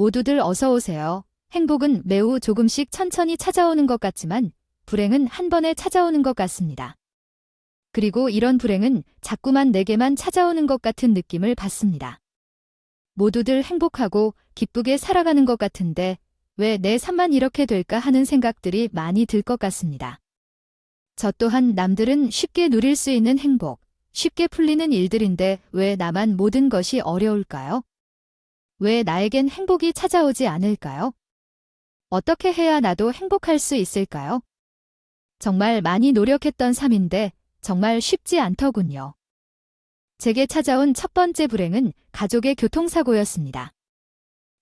모두들 어서 오세요. 행복은 매우 조금씩 천천히 찾아오는 것 같지만 불행은 한 번에 찾아오는 것 같습니다. 그리고 이런 불행은 자꾸만 내게만 찾아오는 것 같은 느낌을 받습니다. 모두들 행복하고 기쁘게 살아가는 것 같은데 왜 내 삶만 이렇게 될까 하는 생각들이 많이 들 것 같습니다. 저 또한 남들은 쉽게 누릴 수 있는 행복, 쉽게 풀리는 일들인데 왜 나만 모든 것이 어려울까요? 왜 나에겐 행복이 찾아오지 않을까요? 어떻게 해야 나도 행복할 수 있을까요? 정말 많이 노력했던 삶인데 정말 쉽지 않더군요. 제게 찾아온 첫 번째 불행은 가족의 교통사고였습니다.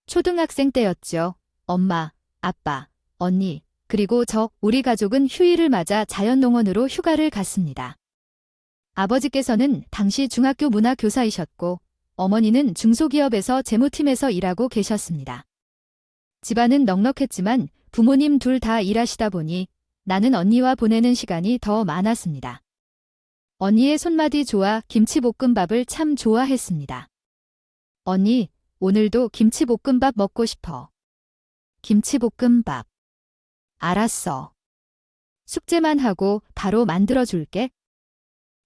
초등학생 때였죠. 엄마, 아빠, 언니, 그리고 우리 가족은 휴일을 맞아 자연농원으로 휴가를 갔습니다. 아버지께서는 당시 중학교 문화교사이셨고 어머니는 중소기업에서 재무팀에서 일하고 계셨습니다. 집안은 넉넉했지만 부모님 둘 다 일하시다 보니 나는 언니와 보내는 시간이 더 많았습니다. 언니의 손맛이 좋아 김치볶음밥을 참 좋아했습니다. 언니, 오늘도 김치볶음밥 먹고 싶어. 김치볶음밥. 알았어. 숙제만 하고 바로 만들어줄게.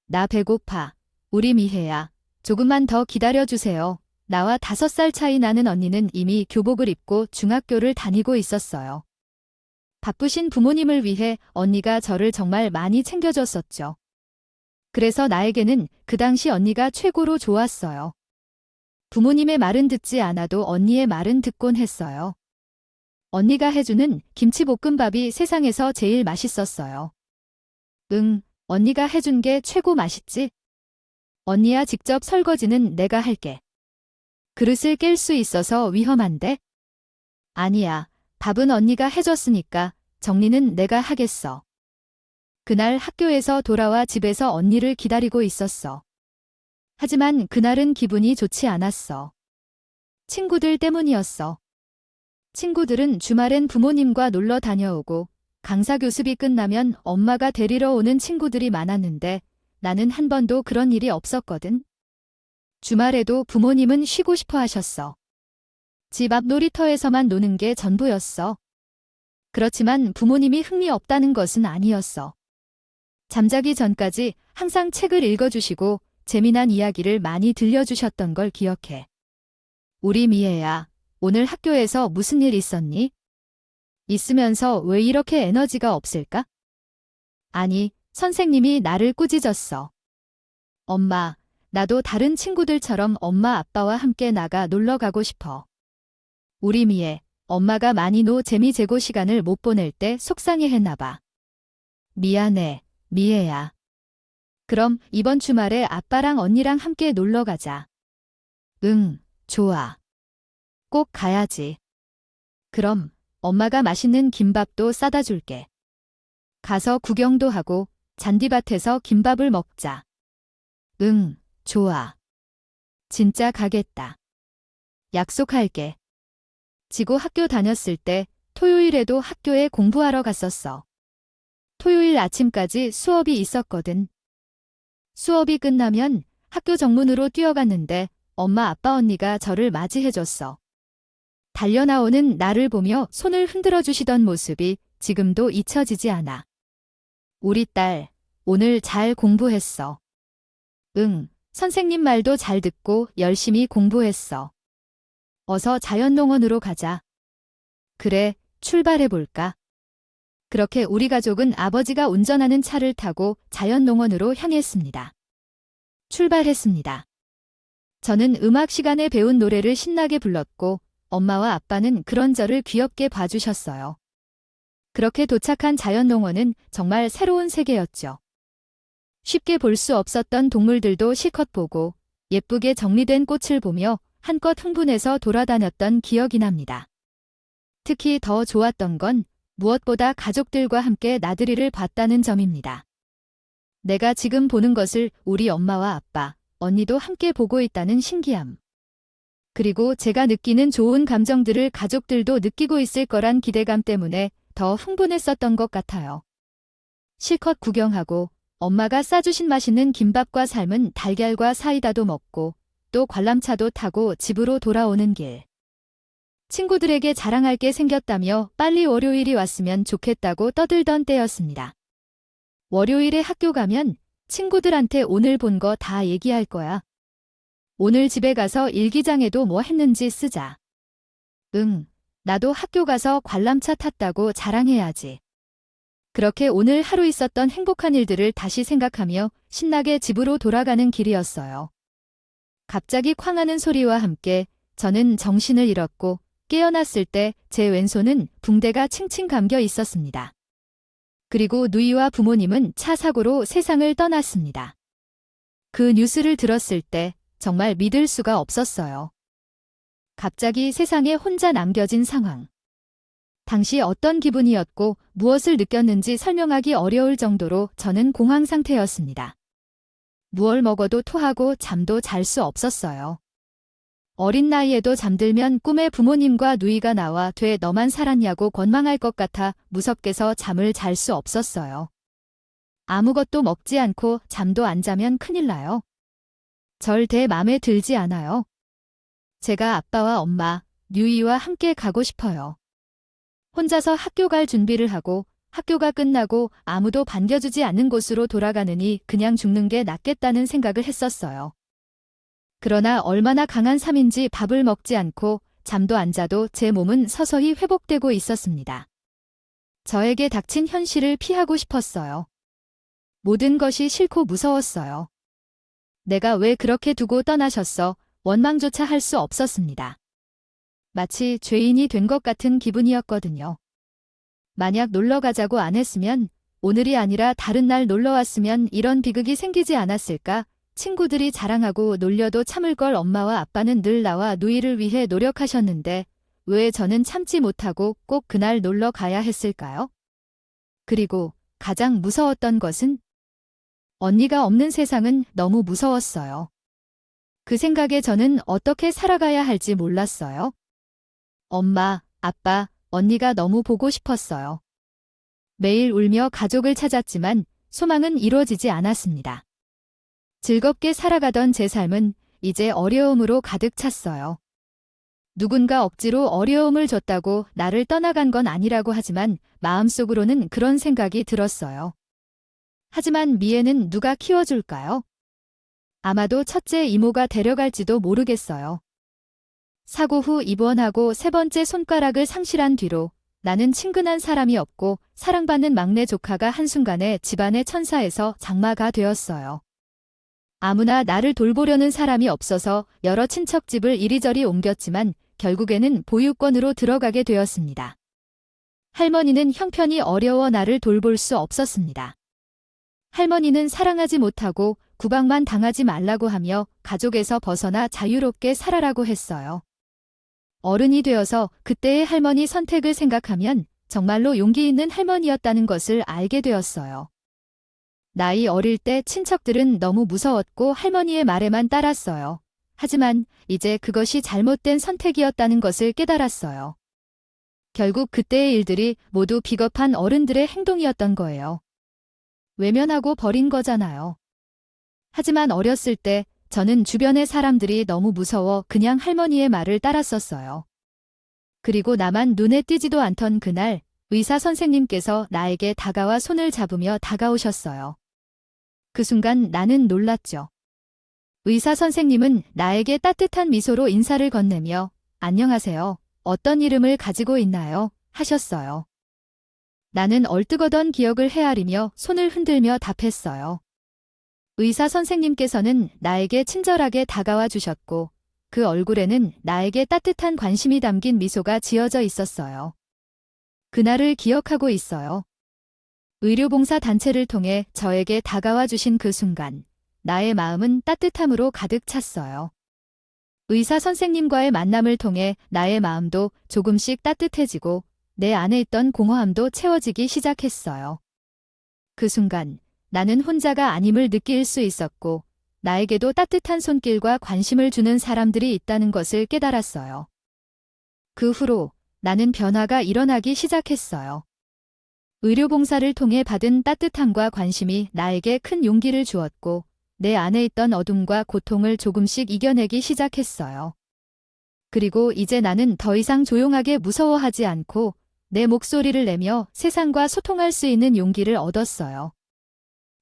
나 배고파. 우리 미혜야. 조금만 더 기다려주세요. 나와 5살 차이 나는 언니는 이미 교복을 입고 중학교를 다니고 있었어요. 바쁘신 부모님을 위해 언니가 저를 정말 많이 챙겨줬었죠. 그래서 나에게는 그 당시 언니가 최고로 좋았어요. 부모님의 말은 듣지 않아도 언니의 말은 듣곤 했어요. 언니가 해주는 김치볶음밥이 세상에서 제일 맛있었어요. 응, 언니가 해준 게 최고 맛있지? 언니야, 직접 설거지는 내가 할게. 그릇을 깰 수 있어서 위험한데? 아니야, 밥은 언니가 해줬으니까 정리는 내가 하겠어. 그날 학교에서 돌아와 집에서 언니를 기다리고 있었어. 하지만 그날은 기분이 좋지 않았어. 친구들 때문이었어. 친구들은 주말엔 부모님과 놀러 다녀오고 강사 교습이 끝나면 엄마가 데리러 오는 친구들이 많았는데 나는 한 번도 그런 일이 없었거든. 주말에도 부모님은 쉬고 싶어 하셨어. 집 앞 놀이터에서만 노는 게 전부였어. 그렇지만 부모님이 흥미 없다는 것은 아니었어. 잠자기 전까지 항상 책을 읽어주시고 재미난 이야기를 많이 들려주셨던 걸 기억해. 우리 미애야, 오늘 학교에서 무슨 일 있었니? 있으면서 왜 이렇게 에너지가 없을까? 아니, 선생님이 나를 꾸짖었어. 엄마, 나도 다른 친구들처럼 엄마 아빠와 함께 나가 놀러 가고 싶어. 우리 미애, 엄마가 많이 재미 제고 시간을 못 보낼 때 속상해했나 봐. 미안해, 미애야. 그럼 이번 주말에 아빠랑 언니랑 함께 놀러 가자. 응, 좋아. 꼭 가야지. 그럼 엄마가 맛있는 김밥도 싸다 줄게. 가서 구경도 하고 잔디밭에서 김밥을 먹자. 응, 좋아. 진짜 가겠다. 약속할게. 지고 학교 다녔을 때 토요일에도 학교에 공부하러 갔었어. 토요일 아침까지 수업이 있었거든. 수업이 끝나면 학교 정문으로 뛰어갔는데 엄마 아빠 언니가 저를 맞이해줬어. 달려나오는 나를 보며 손을 흔들어 주시던 모습이 지금도 잊혀지지 않아. 우리 딸, 오늘 잘 공부했어. 응, 선생님 말도 잘 듣고 열심히 공부했어. 어서 자연농원으로 가자. 그래, 출발해볼까? 그렇게 우리 가족은 아버지가 운전하는 차를 타고 자연농원으로 향했습니다. 출발했습니다. 저는 음악 시간에 배운 노래를 신나게 불렀고 엄마와 아빠는 그런 저를 귀엽게 봐주셨어요. 그렇게 도착한 자연농원은 정말 새로운 세계였죠. 쉽게 볼 수 없었던 동물들도 실컷 보고 예쁘게 정리된 꽃을 보며 한껏 흥분해서 돌아다녔던 기억이 납니다. 특히 더 좋았던 건 무엇보다 가족들과 함께 나들이를 봤다는 점입니다. 내가 지금 보는 것을 우리 엄마와 아빠, 언니도 함께 보고 있다는 신기함. 그리고 제가 느끼는 좋은 감정들을 가족들도 느끼고 있을 거란 기대감 때문에 더 흥분했었던 것 같아요. 실컷 구경하고 엄마가 싸주신 맛있는 김밥과 삶은 달걀과 사이다도 먹고 또 관람차도 타고 집으로 돌아오는 길. 친구들에게 자랑할 게 생겼다며 빨리 월요일이 왔으면 좋겠다고 떠들던 때였습니다. 월요일에 학교 가면 친구들한테 오늘 본 거 다 얘기할 거야. 오늘 집에 가서 일기장에도 뭐 했는지 쓰자. 응, 나도 학교 가서 관람차 탔다고 자랑해야지. 그렇게 오늘 하루 있었던 행복한 일들을 다시 생각하며 신나게 집으로 돌아가는 길이었어요. 갑자기 쾅 하는 소리와 함께 저는 정신을 잃었고 깨어났을 때 제 왼손은 붕대가 칭칭 감겨 있었습니다. 그리고 누이와 부모님은 차 사고로 세상을 떠났습니다. 그 뉴스를 들었을 때 정말 믿을 수가 없었어요. 갑자기 세상에 혼자 남겨진 상황. 당시 어떤 기분이었고 무엇을 느꼈는지 설명하기 어려울 정도로 저는 공황 상태였습니다. 무얼 먹어도 토하고 잠도 잘 수 없었어요. 어린 나이에도 잠들면 꿈에 부모님과 누이가 나와 돼 너만 살았냐고 권망할 것 같아 무섭게서 잠을 잘 수 없었어요. 아무것도 먹지 않고 잠도 안 자면 큰일 나요. 절대 맘에 들지 않아요. 제가 아빠와 엄마, 누이와 함께 가고 싶어요. 혼자서 학교 갈 준비를 하고 학교가 끝나고 아무도 반겨주지 않는 곳으로 돌아가느니 그냥 죽는 게 낫겠다는 생각을 했었어요. 그러나 얼마나 강한 삶인지 밥을 먹지 않고 잠도 안 자도 제 몸은 서서히 회복되고 있었습니다. 저에게 닥친 현실을 피하고 싶었어요. 모든 것이 싫고 무서웠어요. 내가 왜 그렇게 두고 떠나셨어? 원망조차 할 수 없었습니다. 마치 죄인이 된 것 같은 기분이었거든요. 만약 놀러 가자고 안 했으면 오늘이 아니라 다른 날 놀러 왔으면 이런 비극이 생기지 않았을까? 친구들이 자랑하고 놀려도 참을 걸 엄마와 아빠는 늘 나와 누이를 위해 노력하셨는데 왜 저는 참지 못하고 꼭 그날 놀러 가야 했을까요? 그리고 가장 무서웠던 것은 언니가 없는 세상은 너무 무서웠어요. 그 생각에 저는 어떻게 살아가야 할지 몰랐어요. 엄마, 아빠, 언니가 너무 보고 싶었어요. 매일 울며 가족을 찾았지만 소망은 이루어지지 않았습니다. 즐겁게 살아가던 제 삶은 이제 어려움으로 가득 찼어요. 누군가 억지로 어려움을 줬다고 나를 떠나간 건 아니라고 하지만 마음속으로는 그런 생각이 들었어요. 하지만 미애는 누가 키워줄까요? 아마도 첫째 이모가 데려갈지도 모르겠어요. 사고 후 입원하고 세 번째 손가락을 상실한 뒤로 나는 친근한 사람이 없고 사랑받는 막내 조카가 한순간에 집안의 천사에서 장마가 되었어요. 아무나 나를 돌보려는 사람이 없어서 여러 친척집을 이리저리 옮겼지만 결국에는 보육원으로 들어가게 되었습니다. 할머니는 형편이 어려워 나를 돌볼 수 없었습니다. 할머니는 사랑하지 못하고 구박만 당하지 말라고 하며 가족에서 벗어나 자유롭게 살아라고 했어요. 어른이 되어서 그때의 할머니 선택을 생각하면 정말로 용기 있는 할머니였다는 것을 알게 되었어요. 나이 어릴 때 친척들은 너무 무서웠고 할머니의 말에만 따랐어요. 하지만 이제 그것이 잘못된 선택이었다는 것을 깨달았어요. 결국 그때의 일들이 모두 비겁한 어른들의 행동이었던 거예요. 외면하고 버린 거잖아요. 하지만 어렸을 때 저는 주변의 사람들이 너무 무서워 그냥 할머니의 말을 따랐었어요. 그리고 나만 눈에 띄지도 않던 그날 의사 선생님께서 나에게 다가와 손을 잡으며 다가오셨어요. 그 순간 나는 놀랐죠. 의사 선생님은 나에게 따뜻한 미소로 인사를 건네며 안녕하세요. 어떤 이름을 가지고 있나요? 하셨어요. 나는 얼뜨거던 기억을 헤아리며 손을 흔들며 답했어요. 의사 선생님께서는 나에게 친절하게 다가와 주셨고 그 얼굴에는 나에게 따뜻한 관심이 담긴 미소가 지어져 있었어요. 그날을 기억하고 있어요. 의료봉사 단체를 통해 저에게 다가와 주신 그 순간 나의 마음은 따뜻함으로 가득 찼어요. 의사 선생님과의 만남을 통해 나의 마음도 조금씩 따뜻해지고 내 안에 있던 공허함도 채워지기 시작했어요. 그 순간 나는 혼자가 아님을 느낄 수 있었고 나에게도 따뜻한 손길과 관심을 주는 사람들이 있다는 것을 깨달았어요. 그 후로 나는 변화가 일어나기 시작했어요. 의료봉사를 통해 받은 따뜻함과 관심이 나에게 큰 용기를 주었고 내 안에 있던 어둠과 고통을 조금씩 이겨내기 시작했어요. 그리고 이제 나는 더 이상 조용하게 무서워하지 않고 내 목소리를 내며 세상과 소통할 수 있는 용기를 얻었어요.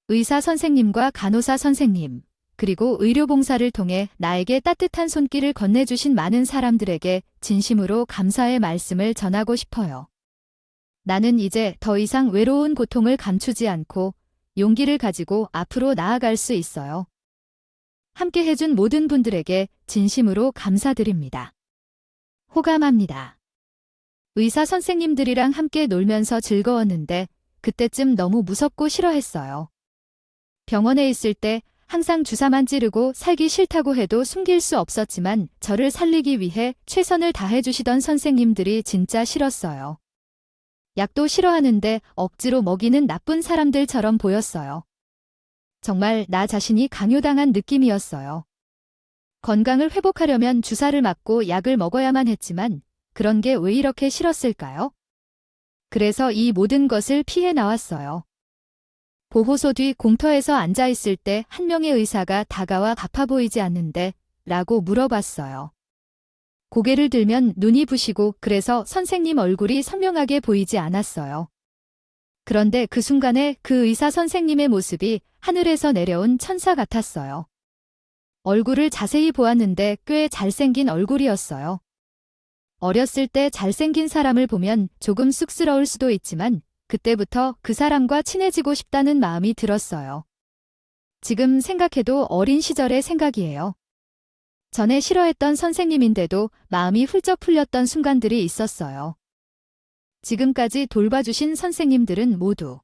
의사 선생님과 간호사 선생님, 그리고 의료봉사를 통해 나에게 따뜻한 손길을 건네주신 많은 사람들에게 진심으로 감사의 말씀을 전하고 싶어요. 나는 이제 더 이상 외로운 고통을 감추지 않고 용기를 가지고 앞으로 나아갈 수 있어요. 함께 해준 모든 분들에게 진심으로 감사드립니다. 호감합니다. 의사 선생님들이랑 함께 놀면서 즐거웠는데 그때쯤 너무 무섭고 싫어했어요. 병원에 있을 때 항상 주사만 찌르고 살기 싫다고 해도 숨길 수 없었지만 저를 살리기 위해 최선을 다해주시던 선생님들이 진짜 싫었어요. 약도 싫어하는데 억지로 먹이는 나쁜 사람들처럼 보였어요. 정말 나 자신이 강요당한 느낌이었어요. 건강을 회복하려면 주사를 맞고 약을 먹어야만 했지만 그런 게 왜 이렇게 싫었을까요? 그래서 이 모든 것을 피해 나왔어요. 보호소 뒤 공터에서 앉아있을 때 한 명의 의사가 다가와 아파 보이지 않는데? 라고 물어봤어요. 고개를 들면 눈이 부시고 그래서 선생님 얼굴이 선명하게 보이지 않았어요. 그런데 그 순간에 그 의사 선생님의 모습이 하늘에서 내려온 천사 같았어요. 얼굴을 자세히 보았는데 꽤 잘생긴 얼굴이었어요. 어렸을 때 잘생긴 사람을 보면 조금 쑥스러울 수도 있지만 그때부터 그 사람과 친해지고 싶다는 마음이 들었어요. 지금 생각해도 어린 시절의 생각이에요. 전에 싫어했던 선생님인데도 마음이 훌쩍 풀렸던 순간들이 있었어요. 지금까지 돌봐주신 선생님들은 모두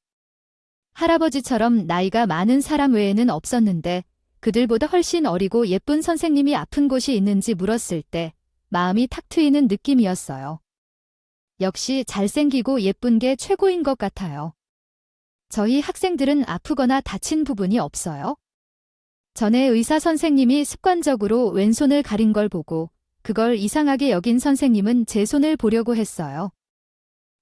할아버지처럼 나이가 많은 사람 외에는 없었는데 그들보다 훨씬 어리고 예쁜 선생님이 아픈 곳이 있는지 물었을 때 마음이 탁 트이는 느낌이었어요. 역시 잘생기고 예쁜 게 최고인 것 같아요. 저희 학생들은 아프거나 다친 부분이 없어요? 전에 의사 선생님이 습관적으로 왼손을 가린 걸 보고 그걸 이상하게 여긴 선생님은 제 손을 보려고 했어요.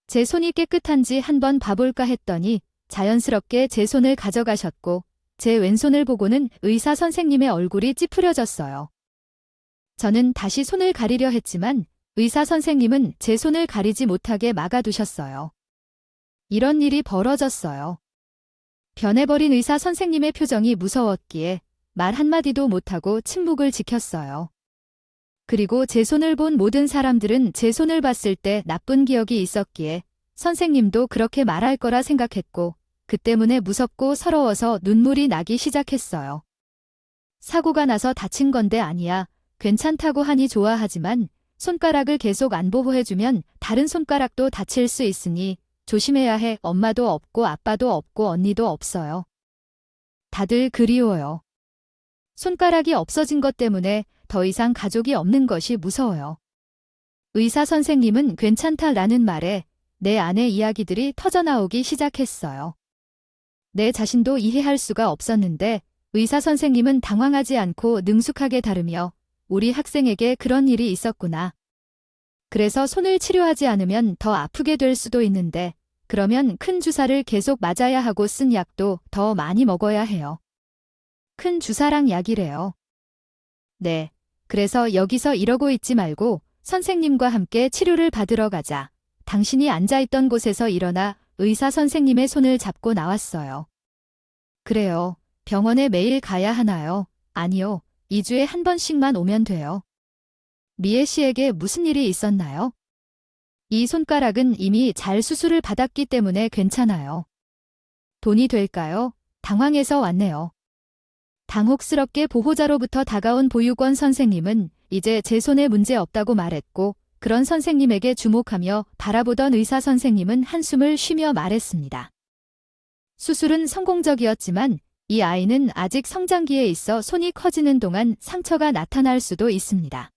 제 손이 깨끗한지 한번 봐볼까 했더니 자연스럽게 제 손을 가져가셨고 제 왼손을 보고는 의사 선생님의 얼굴이 찌푸려졌어요. 저는 다시 손을 가리려 했지만 의사 선생님은 제 손을 가리지 못하게 막아두셨어요. 이런 일이 벌어졌어요. 변해버린 의사 선생님의 표정이 무서웠기에 말 한마디도 못하고 침묵을 지켰어요. 그리고 제 손을 본 모든 사람들은 제 손을 봤을 때 나쁜 기억이 있었기에 선생님도 그렇게 말할 거라 생각했고 그 때문에 무섭고 서러워서 눈물이 나기 시작했어요. 사고가 나서 다친 건데 아니야. 괜찮다고 하니 좋아하지만 손가락을 계속 안 보호해주면 다른 손가락도 다칠 수 있으니 조심해야 해. 엄마도 없고 아빠도 없고 언니도 없어요. 다들 그리워요. 손가락이 없어진 것 때문에 더 이상 가족이 없는 것이 무서워요. 의사 선생님은 괜찮다라는 말에 내 안의 이야기들이 터져나오기 시작했어요. 내 자신도 이해할 수가 없었는데 의사 선생님은 당황하지 않고 능숙하게 다루며 우리 학생에게 그런 일이 있었구나. 그래서 손을 치료하지 않으면 더 아프게 될 수도 있는데 그러면 큰 주사를 계속 맞아야 하고 쓴 약도 더 많이 먹어야 해요. 큰 주사랑 약이래요. 네. 그래서 여기서 이러고 있지 말고 선생님과 함께 치료를 받으러 가자. 당신이 앉아있던 곳에서 일어나 의사 선생님의 손을 잡고 나왔어요. 그래요. 병원에 매일 가야 하나요? 아니요. 2주에 한 번씩만 오면 돼요. 미애 씨에게 무슨 일이 있었나요? 이 손가락은 이미 잘 수술을 받았기 때문에 괜찮아요. 돈이 될까요? 당황해서 왔네요. 당혹스럽게 보호자로부터 다가온 보육원 선생님은 이제 제 손에 문제 없다고 말했고 그런 선생님에게 주목하며 바라보던 의사 선생님은 한숨을 쉬며 말했습니다. 수술은 성공적이었지만 이 아이는 아직 성장기에 있어 손이 커지는 동안 상처가 나타날 수도 있습니다.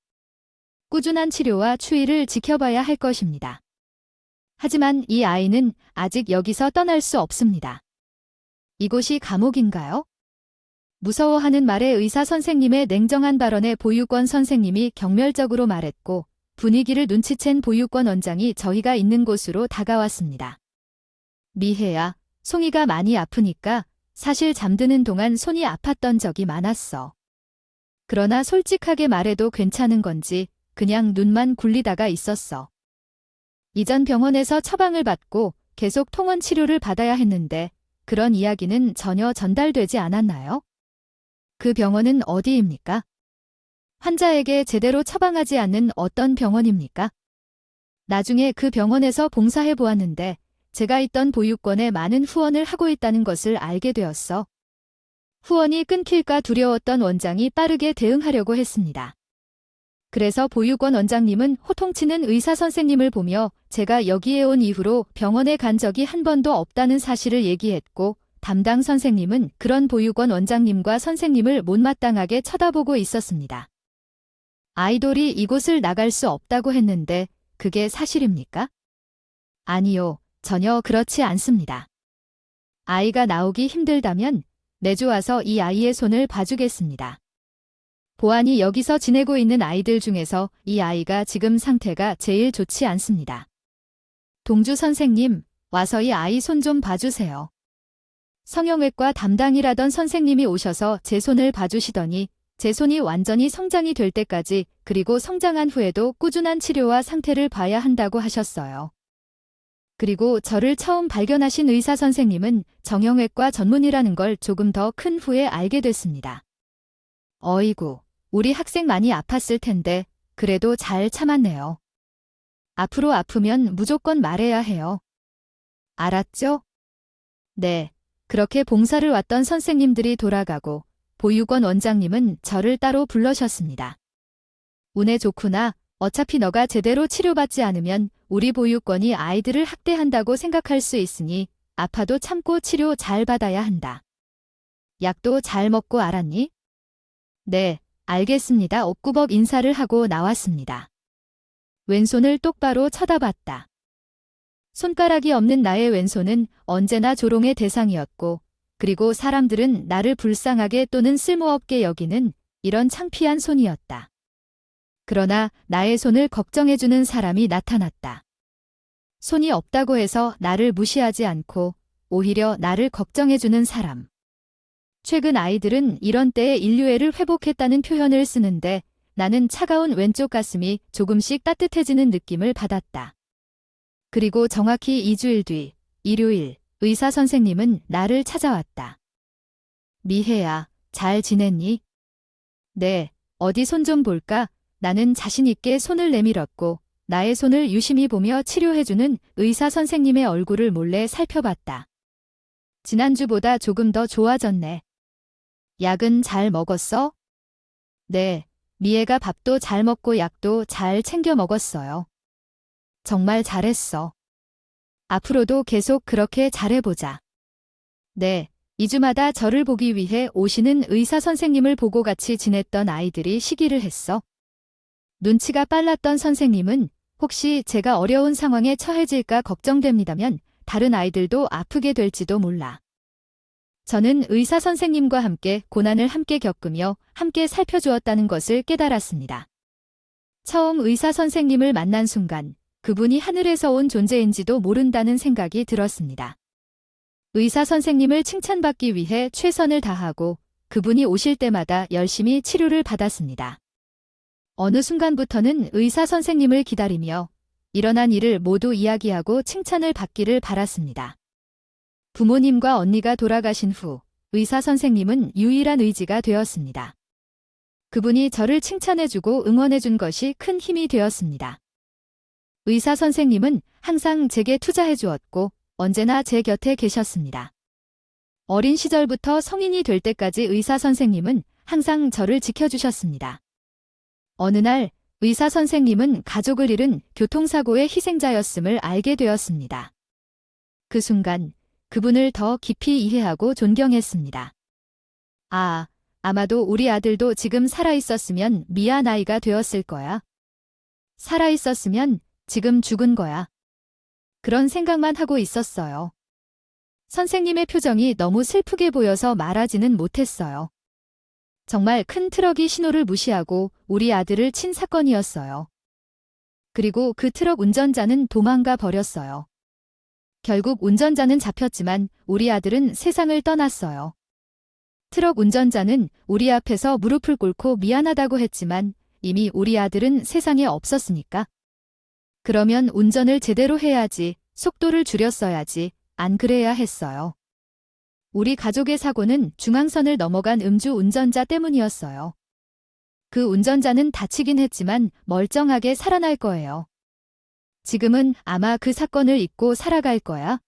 꾸준한 치료와 추이를 지켜봐야 할 것입니다. 하지만 이 아이는 아직 여기서 떠날 수 없습니다. 이곳이 감옥인가요? 무서워하는 말에 의사 선생님의 냉정한 발언에 보육원 선생님이 경멸적으로 말했고 분위기를 눈치챈 보육원 원장이 저희가 있는 곳으로 다가왔습니다. 미혜야, 송이가 많이 아프니까 사실 잠드는 동안 손이 아팠던 적이 많았어. 그러나 솔직하게 말해도 괜찮은 건지 그냥 눈만 굴리다가 있었어. 이전 병원에서 처방을 받고 계속 통원 치료를 받아야 했는데 그런 이야기는 전혀 전달되지 않았나요? 그 병원은 어디입니까? 환자에게 제대로 처방하지 않는 어떤 병원입니까? 나중에 그 병원에서 봉사해 보았는데 제가 있던 보육원에 많은 후원을 하고 있다는 것을 알게 되었어. 후원이 끊길까 두려웠던 원장이 빠르게 대응하려고 했습니다. 그래서 보육원 원장님은 호통치는 의사 선생님을 보며 제가 여기에 온 이후로 병원에 간 적이 한 번도 없다는 사실을 얘기했고 담당 선생님은 그런 보육원 원장님과 선생님을 못마땅하게 쳐다보고 있었습니다. 아이돌이 이곳을 나갈 수 없다고 했는데 그게 사실입니까? 아니요, 전혀 그렇지 않습니다. 아이가 나오기 힘들다면 매주 와서 이 아이의 손을 봐주겠습니다. 보안이 여기서 지내고 있는 아이들 중에서 이 아이가 지금 상태가 제일 좋지 않습니다. 동주 선생님, 와서 이 아이 손 좀 봐주세요. 성형외과 담당이라던 선생님이 오셔서 제 손을 봐주시더니 제 손이 완전히 성장이 될 때까지 그리고 성장한 후에도 꾸준한 치료와 상태를 봐야 한다고 하셨어요. 그리고 저를 처음 발견하신 의사 선생님은 정형외과 전문이라는 걸 조금 더 큰 후에 알게 됐습니다. 어이구, 우리 학생 많이 아팠을 텐데 그래도 잘 참았네요. 앞으로 아프면 무조건 말해야 해요. 알았죠? 네, 그렇게 봉사를 왔던 선생님들이 돌아가고 보육원 원장님은 저를 따로 불러셨습니다. 운에 좋구나. 어차피 너가 제대로 치료받지 않으면 우리 보육원이 아이들을 학대한다고 생각할 수 있으니 아파도 참고 치료 잘 받아야 한다. 약도 잘 먹고 알았니? 네, 알겠습니다. 옥구벅 인사를 하고 나왔습니다. 왼손을 똑바로 쳐다봤다. 손가락이 없는 나의 왼손은 언제나 조롱의 대상이었고 그리고 사람들은 나를 불쌍하게 또는 쓸모없게 여기는 이런 창피한 손이었다. 그러나 나의 손을 걱정해주는 사람이 나타났다. 손이 없다고 해서 나를 무시하지 않고 오히려 나를 걱정해주는 사람. 최근 아이들은 이런 때에 인류애를 회복했다는 표현을 쓰는데 나는 차가운 왼쪽 가슴이 조금씩 따뜻해지는 느낌을 받았다. 그리고 정확히 2주일 뒤, 일요일, 의사 선생님은 나를 찾아왔다. 미혜야, 잘 지냈니? 네, 어디 손 좀 볼까? 나는 자신 있게 손을 내밀었고 나의 손을 유심히 보며 치료해주는 의사 선생님의 얼굴을 몰래 살펴봤다. 지난주보다 조금 더 좋아졌네. 약은 잘 먹었어? 네, 미애가 밥도 잘 먹고 약도 잘 챙겨 먹었어요. 정말 잘했어. 앞으로도 계속 그렇게 잘해보자. 네, 2주마다 저를 보기 위해 오시는 의사 선생님을 보고 같이 지냈던 아이들이 시기를 했어. 눈치가 빨랐던 선생님은 혹시 제가 어려운 상황에 처해질까 걱정됩니다면 다른 아이들도 아프게 될지도 몰라. 저는 의사 선생님과 함께 고난을 함께 겪으며 함께 살펴주었다는 것을 깨달았습니다. 처음 의사 선생님을 만난 순간 그분이 하늘에서 온 존재인지도 모른다는 생각이 들었습니다. 의사 선생님을 칭찬받기 위해 최선을 다하고 그분이 오실 때마다 열심히 치료를 받았습니다. 어느 순간부터는 의사 선생님을 기다리며 일어난 일을 모두 이야기하고 칭찬을 받기를 바랐습니다. 부모님과 언니가 돌아가신 후 의사 선생님은 유일한 의지가 되었습니다. 그분이 저를 칭찬해주고 응원해준 것이 큰 힘이 되었습니다. 의사 선생님은 항상 제게 투자해주었고 언제나 제 곁에 계셨습니다. 어린 시절부터 성인이 될 때까지 의사 선생님은 항상 저를 지켜주셨습니다. 어느 날 의사 선생님은 가족을 잃은 교통사고의 희생자였음을 알게 되었습니다. 그 순간 그분을 더 깊이 이해하고 존경했습니다. 아, 아마도 우리 아들도 지금 살아있었으면 미안 아이가 되었을 거야. 살아있었으면 지금 죽은 거야. 그런 생각만 하고 있었어요. 선생님의 표정이 너무 슬프게 보여서 말하지는 못했어요. 정말 큰 트럭이 신호를 무시하고 우리 아들을 친 사건이었어요. 그리고 그 트럭 운전자는 도망가 버렸어요. 결국 운전자는 잡혔지만 우리 아들은 세상을 떠났어요. 트럭 운전자는 우리 앞에서 무릎을 꿇고 미안하다고 했지만 이미 우리 아들은 세상에 없었으니까. 그러면 운전을 제대로 해야지, 속도를 줄였어야지, 안 그래야 했어요. 우리 가족의 사고는 중앙선을 넘어간 음주 운전자 때문이었어요. 그 운전자는 다치긴 했지만 멀쩡하게 살아날 거예요. 지금은 아마 그 사건을 잊고 살아갈 거야.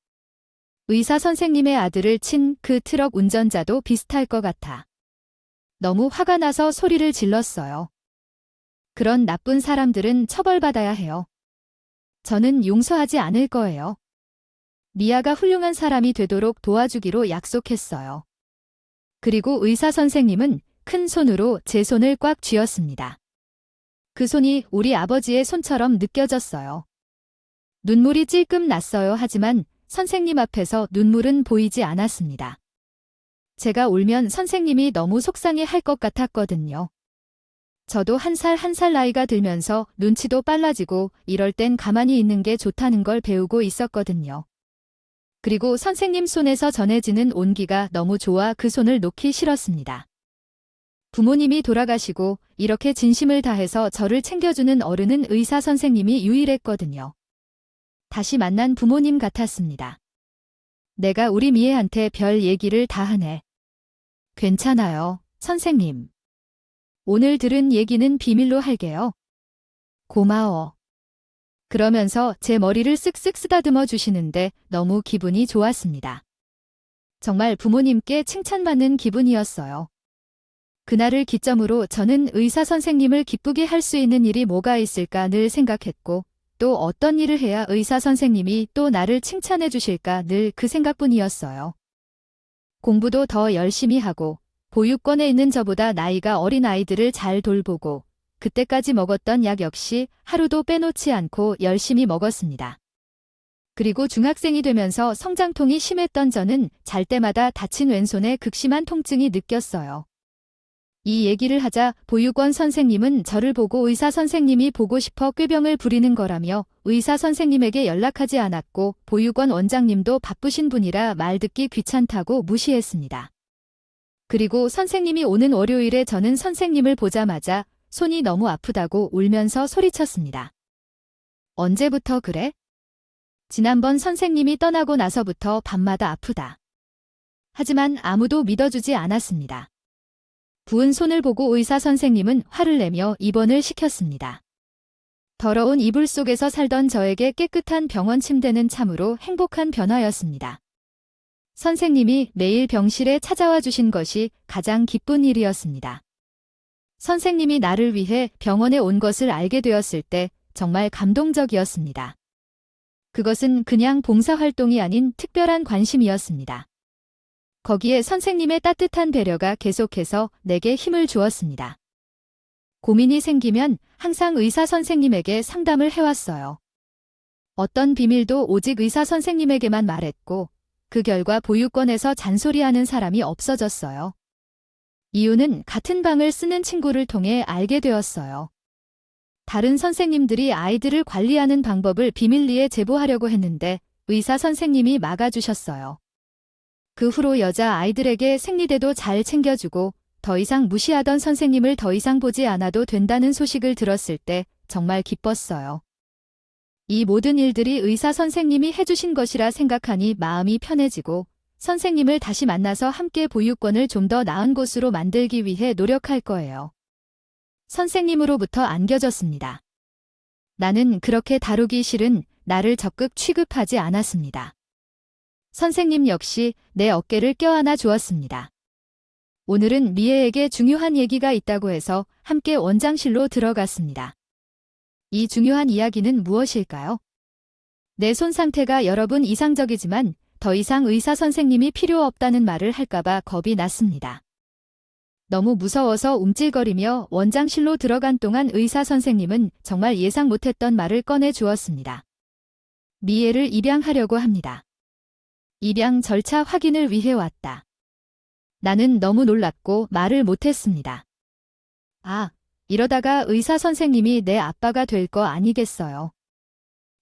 의사 선생님의 아들을 친 그 트럭 운전자도 비슷할 것 같아. 너무 화가 나서 소리를 질렀어요. 그런 나쁜 사람들은 처벌받아야 해요. 저는 용서하지 않을 거예요. 미아가 훌륭한 사람이 되도록 도와주기로 약속했어요. 그리고 의사 선생님은 큰 손으로 제 손을 꽉 쥐었습니다. 그 손이 우리 아버지의 손처럼 느껴졌어요. 눈물이 찔끔 났어요. 하지만 선생님 앞에서 눈물은 보이지 않았습니다. 제가 울면 선생님이 너무 속상해 할 것 같았거든요. 저도 한 살 한 살 나이가 들면서 눈치도 빨라지고 이럴 땐 가만히 있는 게 좋다는 걸 배우고 있었거든요. 그리고 선생님 손에서 전해지는 온기가 너무 좋아 그 손을 놓기 싫었습니다. 부모님이 돌아가시고 이렇게 진심을 다해서 저를 챙겨주는 어른은 의사 선생님이 유일했거든요. 다시 만난 부모님 같았습니다. 내가 우리 미애한테 별 얘기를 다 하네. 괜찮아요, 선생님. 오늘 들은 얘기는 비밀로 할게요. 고마워. 그러면서 제 머리를 쓱쓱 쓰다듬어 주시는데 너무 기분이 좋았습니다. 정말 부모님께 칭찬받는 기분이었어요. 그날을 기점으로 저는 의사 선생님을 기쁘게 할 수 있는 일이 뭐가 있을까 늘 생각했고 또 어떤 일을 해야 의사 선생님이 또 나를 칭찬해 주실까 늘 그 생각뿐이었어요. 공부도 더 열심히 하고 보육원에 있는 저보다 나이가 어린 아이들을 잘 돌보고 그때까지 먹었던 약 역시 하루도 빼놓지 않고 열심히 먹었습니다. 그리고 중학생이 되면서 성장통이 심했던 저는 잘 때마다 다친 왼손에 극심한 통증이 느꼈어요. 이 얘기를 하자 보육원 선생님은 저를 보고 의사 선생님이 보고 싶어 꾀병을 부리는 거라며 의사 선생님에게 연락하지 않았고 보육원 원장님도 바쁘신 분이라 말 듣기 귀찮다고 무시했습니다. 그리고 선생님이 오는 월요일에 저는 선생님을 보자마자 손이 너무 아프다고 울면서 소리쳤습니다. 언제부터 그래? 지난번 선생님이 떠나고 나서부터 밤마다 아프다. 하지만 아무도 믿어주지 않았습니다. 부은 손을 보고 의사 선생님은 화를 내며 입원을 시켰습니다. 더러운 이불 속에서 살던 저에게 깨끗한 병원 침대는 참으로 행복한 변화였습니다. 선생님이 매일 병실에 찾아와 주신 것이 가장 기쁜 일이었습니다. 선생님이 나를 위해 병원에 온 것을 알게 되었을 때 정말 감동적이었습니다. 그것은 그냥 봉사활동이 아닌 특별한 관심이었습니다. 거기에 선생님의 따뜻한 배려가 계속해서 내게 힘을 주었습니다. 고민이 생기면 항상 의사 선생님에게 상담을 해왔어요. 어떤 비밀도 오직 의사 선생님에게만 말했고 그 결과 보육원에서 잔소리하는 사람이 없어졌어요. 이유는 같은 방을 쓰는 친구를 통해 알게 되었어요. 다른 선생님들이 아이들을 관리하는 방법을 비밀리에 제보하려고 했는데 의사 선생님이 막아주셨어요. 그 후로 여자 아이들에게 생리대도 잘 챙겨주고 더 이상 무시하던 선생님을 더 이상 보지 않아도 된다는 소식을 들었을 때 정말 기뻤어요. 이 모든 일들이 의사 선생님이 해주신 것이라 생각하니 마음이 편해지고 선생님을 다시 만나서 함께 보육원을 좀 더 나은 곳으로 만들기 위해 노력할 거예요. 선생님으로부터 안겨졌습니다. 나는 그렇게 다루기 싫은 나를 적극 취급하지 않았습니다. 선생님 역시 내 어깨를 껴안아 주었습니다. 오늘은 미애에게 중요한 얘기가 있다고 해서 함께 원장실로 들어갔습니다. 이 중요한 이야기는 무엇일까요? 내 손 상태가 여러분 이상적이지만 더 이상 의사 선생님이 필요 없다는 말을 할까봐 겁이 났습니다. 너무 무서워서 움찔거리며 원장실로 들어간 동안 의사 선생님은 정말 예상 못했던 말을 꺼내 주었습니다. 미애를 입양하려고 합니다. 입양 절차 확인을 위해 왔다. 나는 너무 놀랐고 말을 못했습니다. 아, 이러다가 의사 선생님이 내 아빠가 될 거 아니겠어요.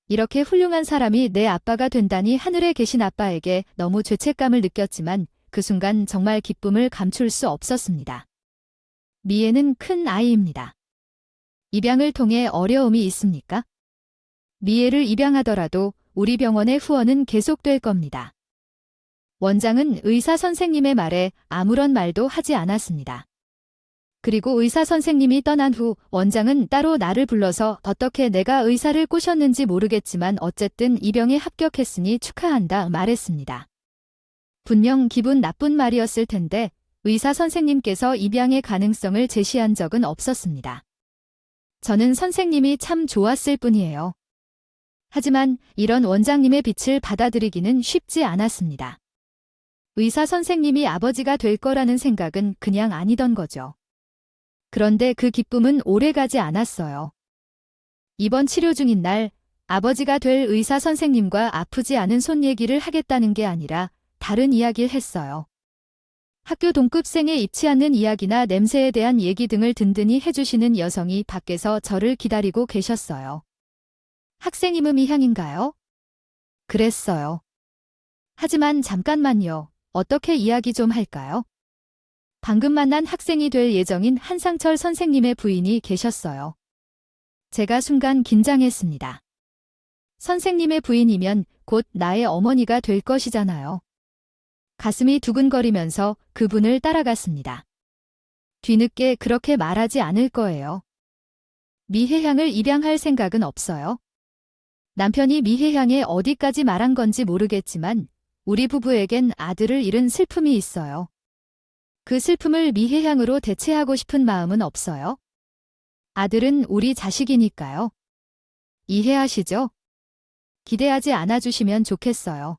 이렇게 훌륭한 사람이 내 아빠가 된다니 하늘에 계신 아빠에게 너무 죄책감을 느꼈지만 그 순간 정말 기쁨을 감출 수 없었습니다. 미애는 큰 아이입니다. 입양을 통해 어려움이 있습니까? 미애를 입양하더라도 우리 병원의 후원은 계속될 겁니다. 원장은 의사 선생님의 말에 아무런 말도 하지 않았습니다. 그리고 의사 선생님이 떠난 후 원장은 따로 나를 불러서 어떻게 내가 의사를 꼬셨는지 모르겠지만 어쨌든 입양에 합격했으니 축하한다 말했습니다. 분명 기분 나쁜 말이었을 텐데 의사 선생님께서 입양의 가능성을 제시한 적은 없었습니다. 저는 선생님이 참 좋았을 뿐이에요. 하지만 이런 원장님의 빛을 받아들이기는 쉽지 않았습니다. 의사 선생님이 아버지가 될 거라는 생각은 그냥 아니던 거죠. 그런데 그 기쁨은 오래가지 않았어요. 입원 치료 중인 날 아버지가 될 의사 선생님과 아프지 않은 손 얘기를 하겠다는 게 아니라 다른 이야기를 했어요. 학교 동급생에 입지 않는 이야기나 냄새에 대한 얘기 등을 든든히 해주시는 여성이 밖에서 저를 기다리고 계셨어요. 학생 이름 이향인가요? 그랬어요. 하지만 잠깐만요. 어떻게 이야기 좀 할까요? 방금 만난 학생이 될 예정인 한상철 선생님의 부인이 계셨어요. 제가 순간 긴장했습니다. 선생님의 부인이면 곧 나의 어머니가 될 것이잖아요. 가슴이 두근거리면서 그분을 따라갔습니다. 뒤늦게 그렇게 말하지 않을 거예요. 미혜향을 입양할 생각은 없어요. 남편이 미혜향에 어디까지 말한 건지 모르겠지만 우리 부부에겐 아들을 잃은 슬픔이 있어요. 그 슬픔을 미혜향으로 대체하고 싶은 마음은 없어요. 아들은 우리 자식이니까요. 이해하시죠? 기대하지 않아주시면 좋겠어요.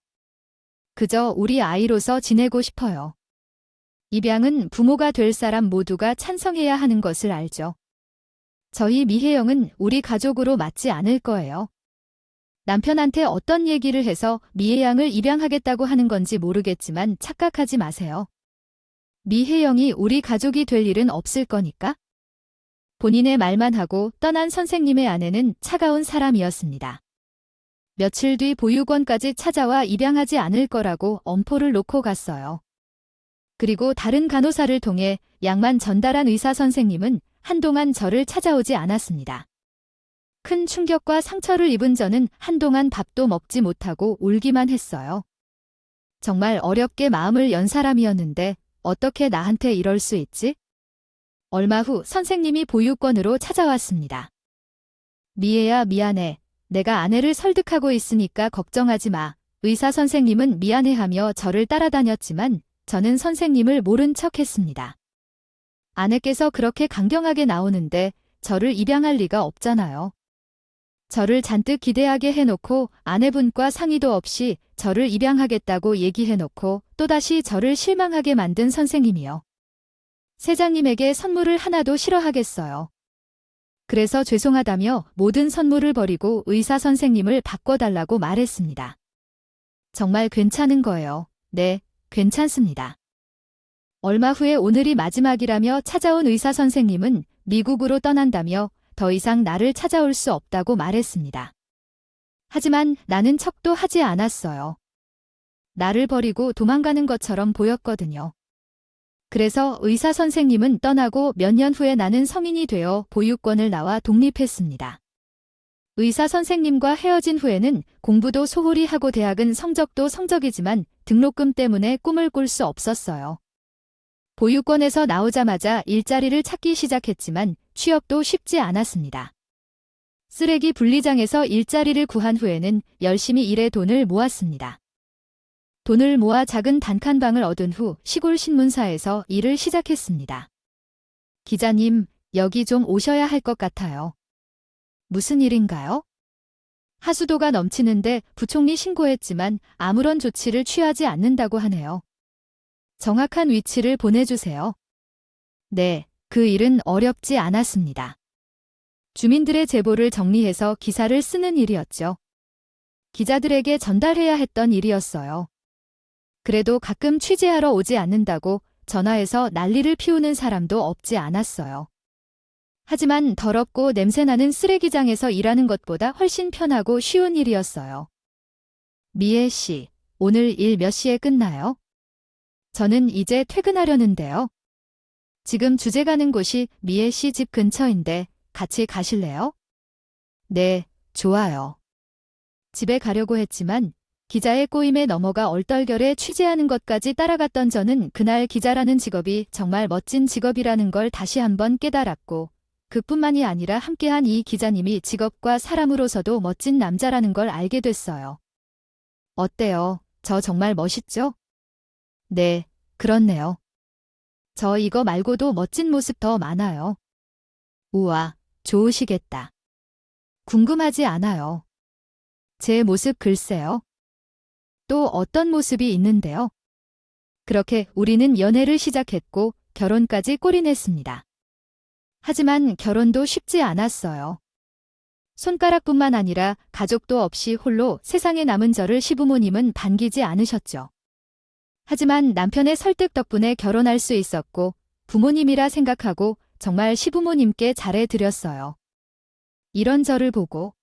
그저 우리 아이로서 지내고 싶어요. 입양은 부모가 될 사람 모두가 찬성해야 하는 것을 알죠. 저희 미혜영은 우리 가족으로 맞지 않을 거예요. 남편한테 어떤 얘기를 해서 미혜양을 입양하겠다고 하는 건지 모르겠지만 착각하지 마세요. 미혜영이 우리 가족이 될 일은 없을 거니까. 본인의 말만 하고 떠난 선생님의 아내는 차가운 사람이었습니다. 며칠 뒤 보육원까지 찾아와 입양하지 않을 거라고 엄포를 놓고 갔어요. 그리고 다른 간호사를 통해 약만 전달한 의사 선생님은 한동안 저를 찾아오지 않았습니다. 큰 충격과 상처를 입은 저는 한동안 밥도 먹지 못하고 울기만 했어요. 정말 어렵게 마음을 연 사람이었는데 어떻게 나한테 이럴 수 있지? 얼마 후 선생님이 보육원으로 찾아왔습니다. 미애야 미안해. 내가 아내를 설득하고 있으니까 걱정하지 마. 의사 선생님은 미안해하며 저를 따라다녔지만 저는 선생님을 모른 척했습니다. 아내께서 그렇게 강경하게 나오는데 저를 입양할 리가 없잖아요. 저를 잔뜩 기대하게 해놓고 아내분과 상의도 없이 저를 입양하겠다고 얘기해놓고 또다시 저를 실망하게 만든 선생님이요. 세장님에게 선물을 하나도 싫어하겠어요. 그래서 죄송하다며 모든 선물을 버리고 의사 선생님을 바꿔달라고 말했습니다. 정말 괜찮은 거예요. 네, 괜찮습니다. 얼마 후에 오늘이 마지막이라며 찾아온 의사 선생님은 미국으로 떠난다며 더 이상 나를 찾아올 수 없다고 말했습니다. 하지만 나는 척도 하지 않았어요. 나를 버리고 도망가는 것처럼 보였거든요. 그래서 의사 선생님은 떠나고 몇 년 후에 나는 성인이 되어 보육원을 나와 독립했습니다. 의사 선생님과 헤어진 후에는 공부도 소홀히 하고 대학은 성적도 성적이지만 등록금 때문에 꿈을 꿀 수 없었어요. 보육원에서 나오자마자 일자리를 찾기 시작했지만 취업도 쉽지 않았습니다. 쓰레기 분리장에서 일자리를 구한 후에는 열심히 일해 돈을 모았습니다. 돈을 모아 작은 단칸방을 얻은 후 시골 신문사에서 일을 시작했습니다. 기자님, 여기 좀 오셔야 할 것 같아요. 무슨 일인가요? 하수도가 넘치는데 부총리 신고했지만 아무런 조치를 취하지 않는다고 하네요. 정확한 위치를 보내주세요. 네, 그 일은 어렵지 않았습니다. 주민들의 제보를 정리해서 기사를 쓰는 일이었죠. 기자들에게 전달해야 했던 일이었어요. 그래도 가끔 취재하러 오지 않는다고 전화해서 난리를 피우는 사람도 없지 않았어요. 하지만 더럽고 냄새나는 쓰레기장에서 일하는 것보다 훨씬 편하고 쉬운 일이었어요. 미애 씨, 오늘 일 몇 시에 끝나요? 저는 이제 퇴근하려는데요. 지금 주제 가는 곳이 미애 씨 집 근처인데 같이 가실래요? 네, 좋아요. 집에 가려고 했지만 기자의 꼬임에 넘어가 얼떨결에 취재하는 것까지 따라갔던 저는 그날 기자라는 직업이 정말 멋진 직업이라는 걸 다시 한번 깨달았고 그뿐만이 아니라 함께한 이 기자님이 직업과 사람으로서도 멋진 남자라는 걸 알게 됐어요. 어때요? 저 정말 멋있죠? 네, 그렇네요. 저 이거 말고도 멋진 모습 더 많아요. 우와, 좋으시겠다. 궁금하지 않아요. 제 모습 글쎄요. 또 어떤 모습이 있는데요? 그렇게 우리는 연애를 시작했고 결혼까지 골인했습니다. 하지만 결혼도 쉽지 않았어요. 손가락뿐만 아니라 가족도 없이 홀로 세상에 남은 저를 시부모님은 반기지 않으셨죠. 하지만 남편의 설득 덕분에 결혼할 수 있었고 부모님이라 생각하고 정말 시부모님께 잘해드렸어요. 이런 저를 보고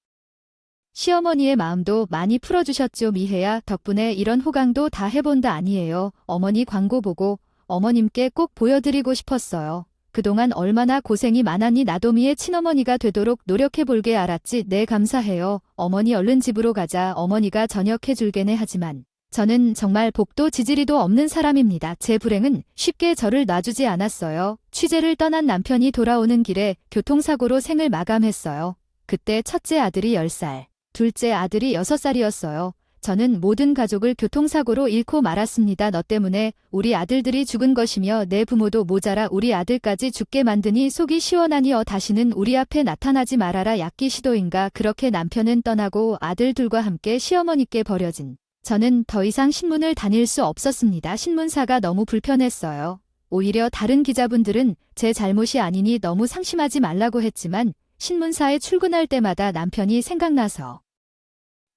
시어머니의 마음도 많이 풀어주셨죠. 미혜야, 덕분에 이런 호강도 다 해본다 아니에요. 어머니 광고 보고 어머님께 꼭 보여드리고 싶었어요. 그동안 얼마나 고생이 많았니. 나도 미의 친어머니가 되도록 노력해볼게. 알았지? 네, 감사해요. 어머니 얼른 집으로 가자. 어머니가 저녁해줄게네. 하지만 저는 정말 복도 지지리도 없는 사람입니다. 제 불행은 쉽게 저를 놔주지 않았어요. 취재를 떠난 남편이 돌아오는 길에 교통사고로 생을 마감했어요. 그때 첫째 아들이 10살, 둘째 아들이 6살이었어요. 저는 모든 가족을 교통사고로 잃고 말았습니다. 너 때문에 우리 아들들이 죽은 것이며 내 부모도 모자라 우리 아들까지 죽게 만드니 속이 시원하니 다시는 우리 앞에 나타나지 말아라. 약기 시도인가. 그렇게 남편은 떠나고 아들들과 함께 시어머니께 버려진 저는 더 이상 신문을 다닐 수 없었습니다. 신문사가 너무 불편했어요. 오히려 다른 기자분들은 제 잘못이 아니니 너무 상심하지 말라고 했지만 신문사에 출근할 때마다 남편이 생각나서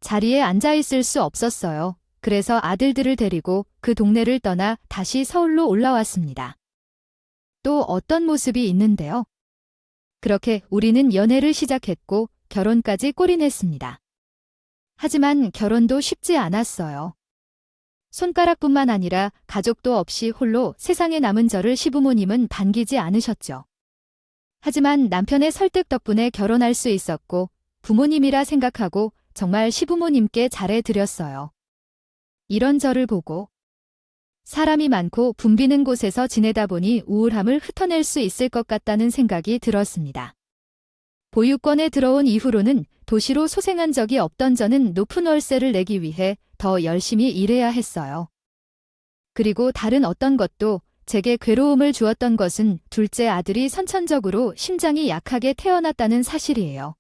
자리에 앉아있을 수 없었어요. 그래서 아들들을 데리고 그 동네를 떠나 다시 서울로 올라왔습니다. 또 어떤 모습이 있는데요? 그렇게 우리는 연애를 시작했고 결혼까지 골인했습니다. 하지만 결혼도 쉽지 않았어요. 손가락뿐만 아니라 가족도 없이 홀로 세상에 남은 저를 시부모님은 반기지 않으셨죠. 하지만 남편의 설득 덕분에 결혼할 수 있었고 부모님이라 생각하고 정말 시부모님께 잘해드렸어요. 이런 저를 보고 사람이 많고 붐비는 곳에서 지내다 보니 우울함을 흩어낼 수 있을 것 같다는 생각이 들었습니다. 보유권에 들어온 이후로는 도시로 소생한 적이 없던 저는 높은 월세를 내기 위해 더 열심히 일해야 했어요. 그리고 다른 어떤 것도 제게 괴로움을 주었던 것은 둘째 아들이 선천적으로 심장이 약하게 태어났다는 사실이에요.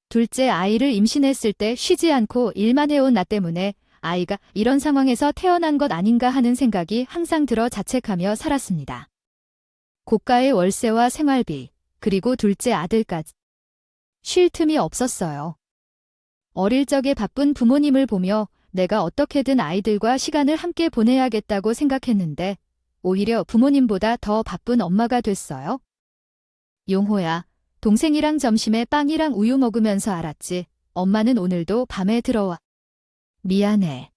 둘째 아이를 임신했을 때 쉬지 않고 일만 해온 나 때문에 아이가 이런 상황에서 태어난 것 아닌가 하는 생각이 항상 들어 자책하며 살았습니다. 고가의 월세와 생활비, 그리고 둘째 아들까지 쉴 틈이 없었어요. 어릴 적에 바쁜 부모님을 보며 내가 어떻게든 아이들과 시간을 함께 보내야겠다고 생각했는데 오히려 부모님보다 더 바쁜 엄마가 됐어요. 용호야, 동생이랑 점심에 빵이랑 우유 먹으면서 알았지. 엄마는 오늘도 밤에 들어와. 미안해.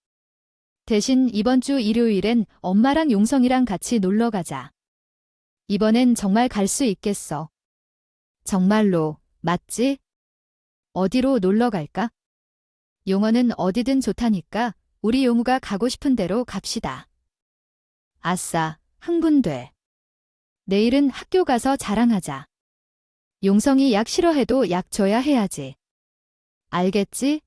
대신 이번 주 일요일엔 엄마랑 용성이랑 같이 놀러 가자. 이번엔 정말 갈 수 있겠어. 정말로, 맞지? 어디로 놀러 갈까? 용호는 어디든 좋다니까 우리 용우가 가고 싶은 대로 갑시다. 아싸, 흥분돼. 내일은 학교 가서 자랑하자. 용성이 약 싫어해도 약 줘야 해야지. 알겠지?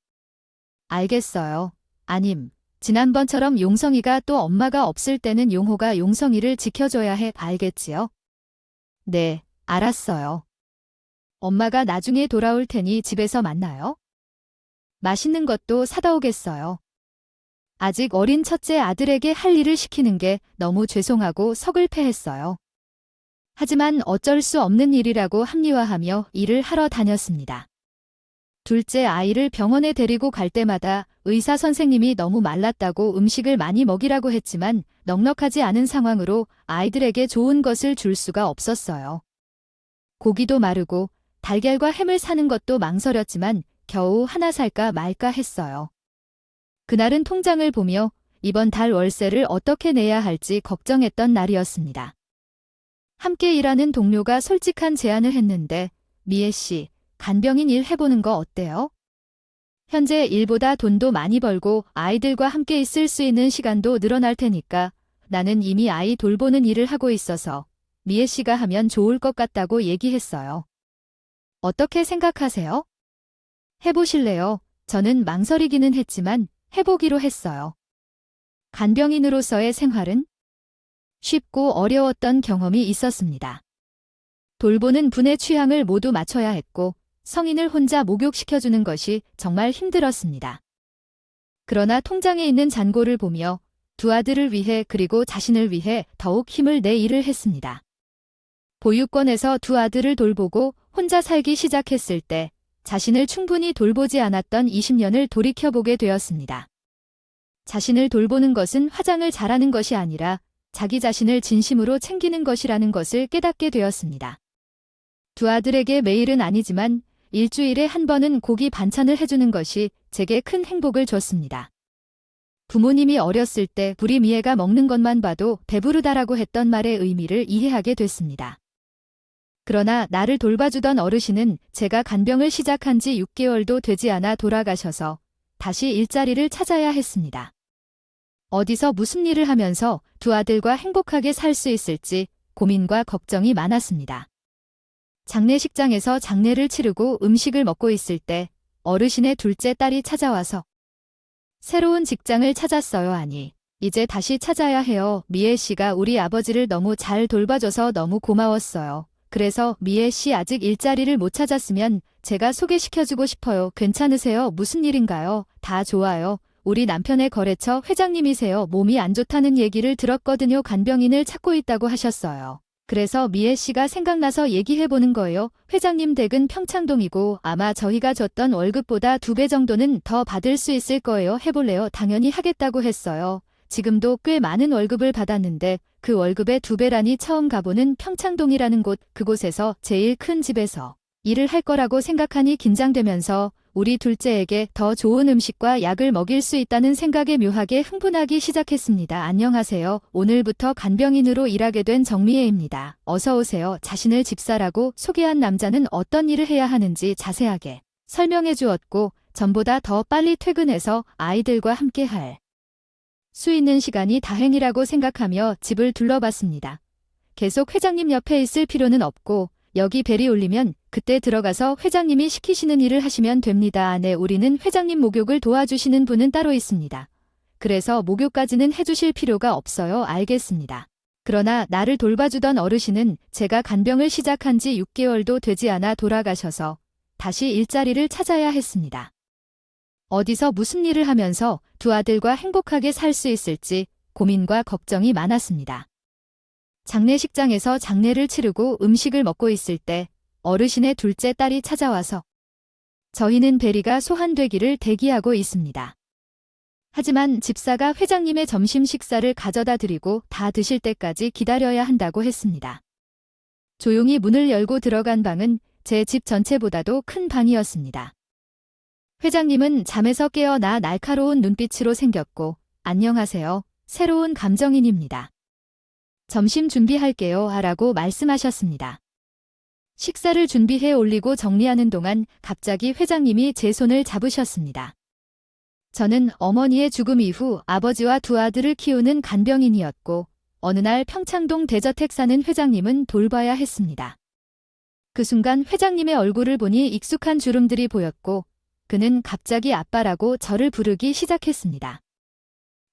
알겠어요. 아님, 지난번처럼 용성이가 또 엄마가 없을 때는 용호가 용성이를 지켜줘야 해. 알겠지요? 네, 알았어요. 엄마가 나중에 돌아올 테니 집에서 만나요. 맛있는 것도 사다 오겠어요. 아직 어린 첫째 아들에게 할 일을 시키는 게 너무 죄송하고 서글퍼했어요. 하지만 어쩔 수 없는 일이라고 합리화하며 일을 하러 다녔습니다. 둘째 아이를 병원에 데리고 갈 때마다 의사 선생님이 너무 말랐다고 음식을 많이 먹이라고 했지만 넉넉하지 않은 상황으로 아이들에게 좋은 것을 줄 수가 없었어요. 고기도 마르고 달걀과 햄을 사는 것도 망설였지만 겨우 하나 살까 말까 했어요. 그날은 통장을 보며 이번 달 월세를 어떻게 내야 할지 걱정했던 날이었습니다. 함께 일하는 동료가 솔직한 제안을 했는데 미애 씨, 간병인 일 해보는 거 어때요? 현재 일보다 돈도 많이 벌고 아이들과 함께 있을 수 있는 시간도 늘어날 테니까 나는 이미 아이 돌보는 일을 하고 있어서 미애 씨가 하면 좋을 것 같다고 얘기했어요. 어떻게 생각하세요? 해보실래요? 저는 망설이기는 했지만 해보기로 했어요. 간병인으로서의 생활은 쉽고 어려웠던 경험이 있었습니다. 돌보는 분의 취향을 모두 맞춰야 했고 성인을 혼자 목욕시켜주는 것이 정말 힘들었습니다. 그러나 통장에 있는 잔고를 보며 두 아들을 위해 그리고 자신을 위해 더욱 힘을 내 일을 했습니다. 보육원에서 두 아들을 돌보고 혼자 살기 시작했을 때 자신을 충분히 돌보지 않았던 20년을 돌이켜보게 되었습니다. 자신을 돌보는 것은 화장을 잘하는 것이 아니라 자기 자신을 진심으로 챙기는 것이라는 것을 깨닫게 되었습니다. 두 아들에게 매일은 아니지만 일주일에 한 번은 고기 반찬을 해주는 것이 제게 큰 행복을 줬습니다. 부모님이 어렸을 때 우리 미애가 먹는 것만 봐도 배부르다라고 했던 말의 의미를 이해하게 됐습니다. 그러나 나를 돌봐주던 어르신은 제가 간병을 시작한 지 6개월도 되지 않아 돌아가셔서 다시 일자리를 찾아야 했습니다. 어디서 무슨 일을 하면서 두 아들과 행복하게 살 수 있을지 고민과 걱정이 많았습니다. 장례식장에서 장례를 치르고 음식을 먹고 있을 때 어르신의 둘째 딸이 찾아와서 새로운 직장을 찾았어요 하니 이제 다시 찾아야 해요. 미애 씨가 우리 아버지를 너무 잘 돌봐줘서 너무 고마웠어요. 그래서 미애 씨 아직 일자리를 못 찾았으면 제가 소개시켜주고 싶어요. 괜찮으세요? 무슨 일인가요? 다 좋아요. 우리 남편의 거래처 회장님이세요. 몸이 안 좋다는 얘기를 들었거든요. 간병인을 찾고 있다고 하셨어요. 그래서 미애 씨가 생각나서 얘기해보는 거예요. 회장님 댁은 평창동이고 아마 저희가 줬던 월급보다 2배 정도는 더 받을 수 있을 거예요. 해볼래요? 당연히 하겠다고 했어요. 지금도 꽤 많은 월급을 받았는데 그 월급의 2배라니 처음 가보는 평창동이라는 곳, 그곳에서 제일 큰 집에서 일을 할 거라고 생각하니 긴장되면서 우리 둘째에게 더 좋은 음식과 약을 먹일 수 있다는 생각에 묘하게 흥분하기 시작했습니다. 안녕하세요. 오늘부터 간병인으로 일하게 된 정미애입니다. 어서 오세요. 자신을 집사라고 소개한 남자는 어떤 일을 해야 하는지 자세하게 설명해 주었고 전보다 더 빨리 퇴근해서 아이들과 함께 할 수 있는 시간이 다행이라고 생각하며 집을 둘러봤습니다. 계속 회장님 옆에 있을 필요는 없고 여기 벨이 울리면 그때 들어가서 회장님이 시키시는 일을 하시면 됩니다. 네, 우리는 회장님 목욕을 도와주시는 분은 따로 있습니다. 그래서 목욕까지는 해주실 필요가 없어요. 알겠습니다. 그러나 나를 돌봐주던 어르신은 제가 간병을 시작한 지 6개월도 되지 않아 돌아가셔서 다시 일자리를 찾아야 했습니다. 어디서 무슨 일을 하면서 두 아들과 행복하게 살 수 있을지 고민과 걱정이 많았습니다. 장례식장에서 장례를 치르고 음식을 먹고 있을 때 어르신의 둘째 딸이 찾아와서 저희는 베리가 소환되기를 대기하고 있습니다. 하지만 집사가 회장님의 점심 식사를 가져다 드리고 다 드실 때까지 기다려야 한다고 했습니다. 조용히 문을 열고 들어간 방은 제 집 전체보다도 큰 방이었습니다. 회장님은 잠에서 깨어나 날카로운 눈빛으로 생겼고 안녕하세요. 새로운 감정인입니다. 점심 준비할게요 하라고 말씀하셨습니다. 식사를 준비해 올리고 정리하는 동안 갑자기 회장님이 제 손을 잡으셨습니다. 저는 어머니의 죽음 이후 아버지와 두 아들을 키우는 간병인이었고 어느 날 평창동 대저택 사는 회장님은 돌봐야 했습니다. 그 순간 회장님의 얼굴을 보니 익숙한 주름들이 보였고 그는 갑자기 아빠라고 저를 부르기 시작했습니다.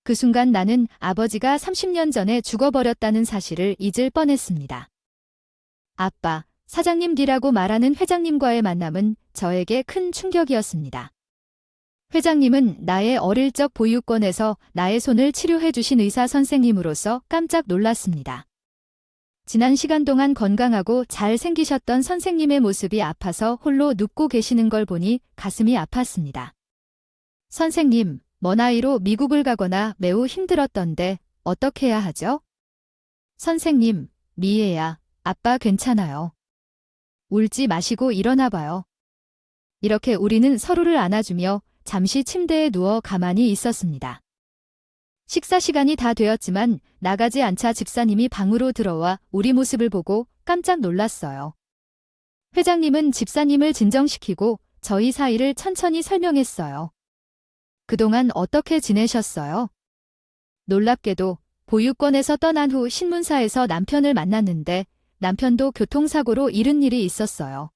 그 순간 나는 아버지가 30년 전에 죽어버렸다는 사실을 잊을 뻔했습니다. 아빠, 사장님 D라고 말하는 회장님과의 만남은 저에게 큰 충격이었습니다. 회장님은 나의 어릴 적 보육원에서 나의 손을 치료해 주신 의사 선생님으로서 깜짝 놀랐습니다. 지난 시간 동안 건강하고 잘 생기셨던 선생님의 모습이 아파서 홀로 눕고 계시는 걸 보니 가슴이 아팠습니다. 선생님, 먼 나이로 미국을 가거나 매우 힘들었던데 어떻게 해야 하죠? 선생님, 미애야, 아빠 괜찮아요. 울지 마시고 일어나 봐요. 이렇게 우리는 서로를 안아주며 잠시 침대에 누워 가만히 있었습니다. 식사 시간이 다 되었지만 나가지 않자 집사님이 방으로 들어와 우리 모습을 보고 깜짝 놀랐어요. 회장님은 집사님을 진정시키고 저희 사이를 천천히 설명했어요. 그동안 어떻게 지내셨어요? 놀랍게도 보육원에서 떠난 후 신문사에서 남편을 만났는데 남편도 교통사고로 잃은 일이 있었어요.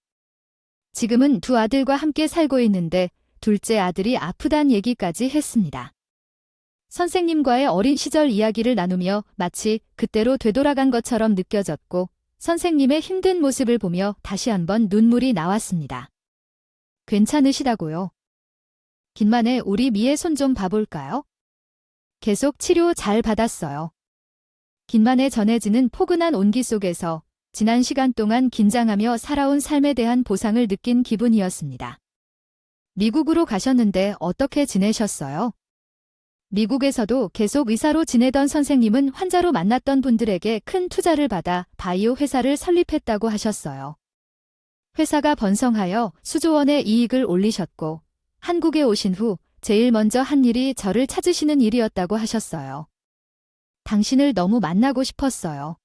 지금은 두 아들과 함께 살고 있는데 둘째 아들이 아프단 얘기까지 했습니다. 선생님과의 어린 시절 이야기를 나누며 마치 그때로 되돌아간 것처럼 느껴졌고 선생님의 힘든 모습을 보며 다시 한번 눈물이 나왔습니다. 괜찮으시다고요? 긴만에 우리 미애 손 좀 봐볼까요? 계속 치료 잘 받았어요. 긴만에 전해지는 포근한 온기 속에서 지난 시간 동안 긴장하며 살아온 삶에 대한 보상을 느낀 기분이었습니다. 미국으로 가셨는데 어떻게 지내셨어요? 미국에서도 계속 의사로 지내던 선생님은 환자로 만났던 분들에게 큰 투자를 받아 바이오 회사를 설립했다고 하셨어요. 회사가 번성하여 수조 원의 이익을 올리셨고 한국에 오신 후 제일 먼저 한 일이 저를 찾으시는 일이었다고 하셨어요. 당신을 너무 만나고 싶었어요.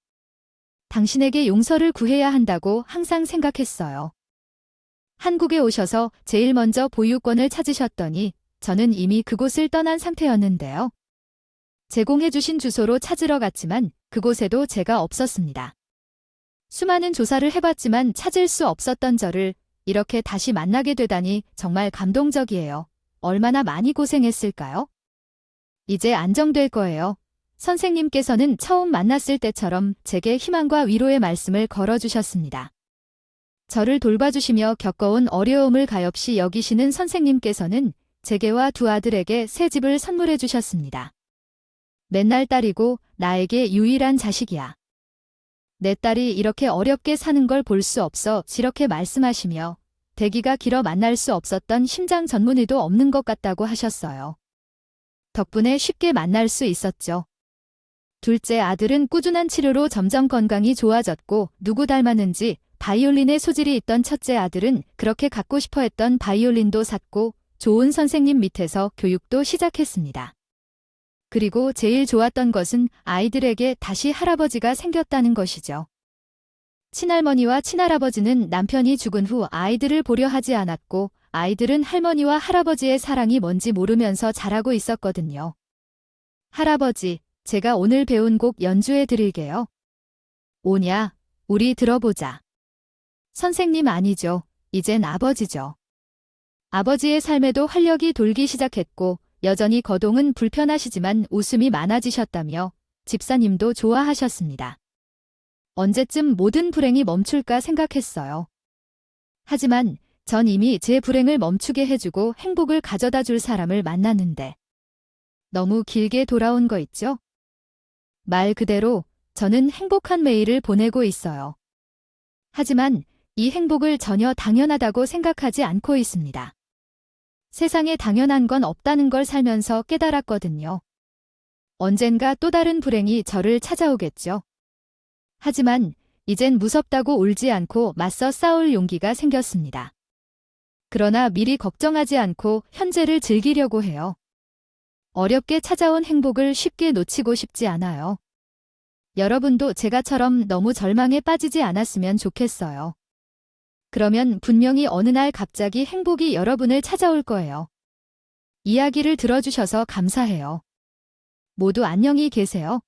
당신에게 용서를 구해야 한다고 항상 생각했어요. 한국에 오셔서 제일 먼저 보육원을 찾으셨더니 저는 이미 그곳을 떠난 상태였는데요. 제공해주신 주소로 찾으러 갔지만 그곳에도 제가 없었습니다. 수많은 조사를 해봤지만 찾을 수 없었던 저를 이렇게 다시 만나게 되다니 정말 감동적이에요. 얼마나 많이 고생했을까요? 이제 안정될 거예요. 선생님께서는 처음 만났을 때처럼 제게 희망과 위로의 말씀을 걸어주셨습니다. 저를 돌봐주시며 겪어온 어려움을 가엾이 여기시는 선생님께서는 제게와 두 아들에게 새 집을 선물해 주셨습니다. 맨날 딸이고 나에게 유일한 자식이야. 내 딸이 이렇게 어렵게 사는 걸 볼 수 없어 이렇게 말씀하시며 대기가 길어 만날 수 없었던 심장 전문의도 없는 것 같다고 하셨어요. 덕분에 쉽게 만날 수 있었죠. 둘째 아들은 꾸준한 치료로 점점 건강이 좋아졌고 누구 닮았는지 바이올린의 소질이 있던 첫째 아들은 그렇게 갖고 싶어 했던 바이올린도 샀고 좋은 선생님 밑에서 교육도 시작했습니다. 그리고 제일 좋았던 것은 아이들에게 다시 할아버지가 생겼다는 것이죠. 친할머니와 친할아버지는 남편이 죽은 후 아이들을 보려 하지 않았고 아이들은 할머니와 할아버지의 사랑이 뭔지 모르면서 자라고 있었거든요. 할아버지, 제가 오늘 배운 곡 연주해 드릴게요. 오냐, 우리 들어보자. 선생님 아니죠. 이젠 아버지죠. 아버지의 삶에도 활력이 돌기 시작했고 여전히 거동은 불편하시지만 웃음이 많아지셨다며 집사님도 좋아하셨습니다. 언제쯤 모든 불행이 멈출까 생각했어요. 하지만 전 이미 제 불행을 멈추게 해주고 행복을 가져다 줄 사람을 만났는데 너무 길게 돌아온 거 있죠? 말 그대로 저는 행복한 매일을 보내고 있어요. 하지만 이 행복을 전혀 당연하다고 생각하지 않고 있습니다. 세상에 당연한 건 없다는 걸 살면서 깨달았거든요. 언젠가 또 다른 불행이 저를 찾아오겠죠. 하지만 이젠 무섭다고 울지 않고 맞서 싸울 용기가 생겼습니다. 그러나 미리 걱정하지 않고 현재를 즐기려고 해요. 어렵게 찾아온 행복을 쉽게 놓치고 싶지 않아요. 여러분도 제가처럼 너무 절망에 빠지지 않았으면 좋겠어요. 그러면 분명히 어느 날 갑자기 행복이 여러분을 찾아올 거예요. 이야기를 들어주셔서 감사해요. 모두 안녕히 계세요.